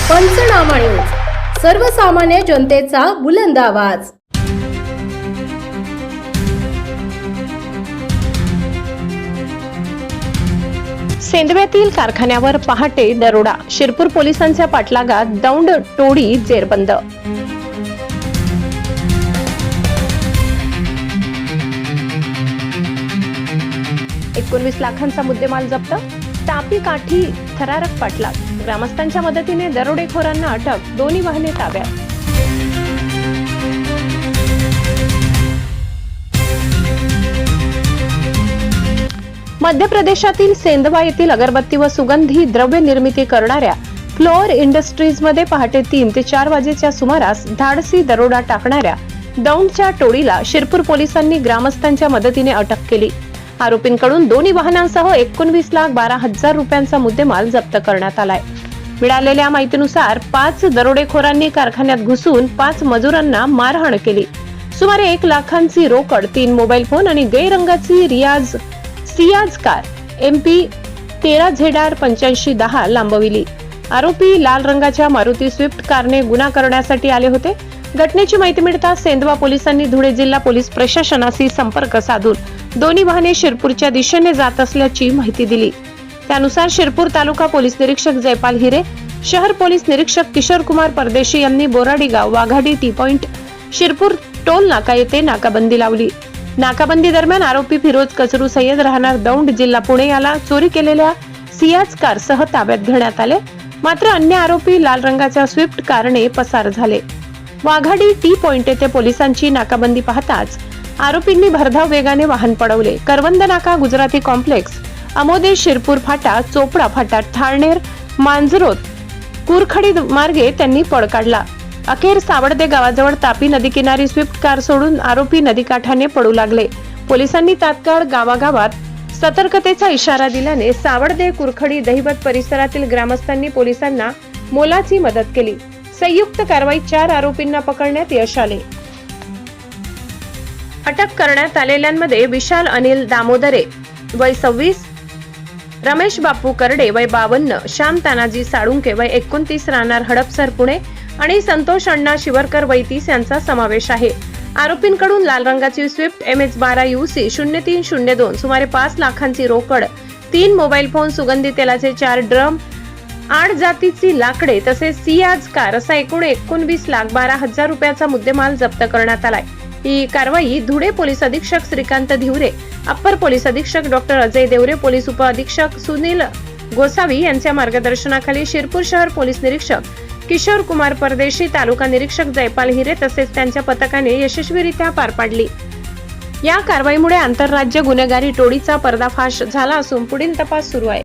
पंचनामा न्यूज, सर्वसामान्य जनतेचा बुलंद आवाज। सेंदव्यातील कारखान्यावर पहाटे दरोडा, शिरपूर पोलिसांच्या पाठलागात दौंड टोळी जेरबंद। 19 लाखांचा मुद्देमाल जप्त, तापी काठी थरारक पाठलाग, ग्रामस्थांच्या मदतीने दरोडेखोरांना अटक, दोन्ही वाहने ताब्यात। मध्य प्रदेशातील सेंदवा येथील अगरबत्ती व सुगंधी द्रव्य निर्मिती करणाऱ्या फ्लोअर इंडस्ट्रीज मध्ये पहाटे 3 ते 4 वाजेच्या सुमारास धाडसी दरोडा टाकणाऱ्या दौंडच्या टोळीला शिरपूर पोलिसांनी ग्रामस्थांच्या मदतीने अटक केली। आरोपींकडून दोन्ही वाहनांसह 19,12,000 रुपयांचा मुद्देमाल जप्त करण्यात आलाय। मिळालेल्या माहितीनुसार 5 दरोडेखोरांनी कारखान्यात घुसून 5 मजुरांना मारहाण केली। सुमारे 1 लाखांची रोकड, 3 मोबाईल फोन आणि गै रंगाची सियाज कार MP 13ZR 8510 लांबविली। आरोपी लाल रंगाच्या मारुती स्विफ्ट कारने गुन्हा करण्यासाठी आले होते। घटनेची माहिती मिळताच सेंदवा पोलिसांनी धुळे जिल्हा पोलीस प्रशासनाशी संपर्क साधून दोन्ही वाहने शिरपूरच्या दिशेने जात असल्याची माहिती दिली। त्यानुसार शिरपूर तालुका पोलीस निरीक्षक जयपाल हिरे, शहर पोलीस निरीक्षक किशोर कुमार परदेशी यांनी बोराडी गाव, Waghadi T point, Shirpur toll नाका येथे नाकाबंदी लावली। नाकाबंदी दरम्यान आरोपी फिरोज कचरू सय्यद राहणार दौंड जिल्हा पुणे याला चोरी केलेल्या सियाज कार सह ताब्यात घेण्यात आले। मात्र अन्य आरोपी लाल रंगाच्या स्विफ्ट कारने पसार झाले। वाघाडी टी पॉइंट येथे पोलिसांची नाकाबंदी पाहताच आरोपींनी भरधाव वेगाने वाहन पळवले। करवंद नाका, गुजराती कॉम्प्लेक्स, अमोदे, शिरपूर फाटा, चोपडा फाटा, ठाणेर, मांजरोत, कुरखडी मार्गे त्यांनी पळ काढला। अखेर सावडदे गावाजवळ तापी नदी किनारी स्विफ्ट कार सोडून आरोपी नदीकाठाने पळू लागले। पोलिसांनी तात्काळ गावागावात सतर्कतेचा इशारा दिल्याने सावडदे, कुरखडी, दहिवत परिसरातील ग्रामस्थांनी पोलिसांना मोलाची मदत केली। संयुक्त कारवाईत 4 आरोपींना पकडण्यात यश आले। अटक करण्यात आलेल्यांमध्ये विशाल अनिल दामोदरे वय 26, रमेश बापू करडे वय 52, श्याम तानाजी साळुंके वय 29 राहणार हडपसर पुणे आणि संतोष अण्णा शिवरकर वय 30 यांचा समावेश आहे। आरोपींकडून लाल रंगाची स्विफ्ट MS12 UC 0302 सुमारे 5 लाखांची रोकड, 3 मोबाईल फोन, सुगंधी तेलाचे 4 ड्रम, 8 जातीची लाकडे तसेच सियाज कार असा एकूण 19,12,000 रुपयाचा मुद्देमाल जप्त करण्यात आलाय। ही कारवाई धुळे पोलीस अधीक्षक श्रीकांत धिवरे, अप्पर पोलीस अधीक्षक डॉक्टर अजय देवरे, पोलीस उप अधीक्षक सुनील गोसावी यांच्या मार्गदर्शनाखाली शिरपूर शहर पोलीस निरीक्षक किशोर कुमार परदेशी, तालुका निरीक्षक जयपाल हिरे तसेच त्यांच्या पथकाने यशस्वीरित्या पार पाडली। या कारवाईमुळे आंतरराज्य गुन्हेगारी टोळीचा पर्दाफाश झाला असून पुढील तपास सुरू आहे।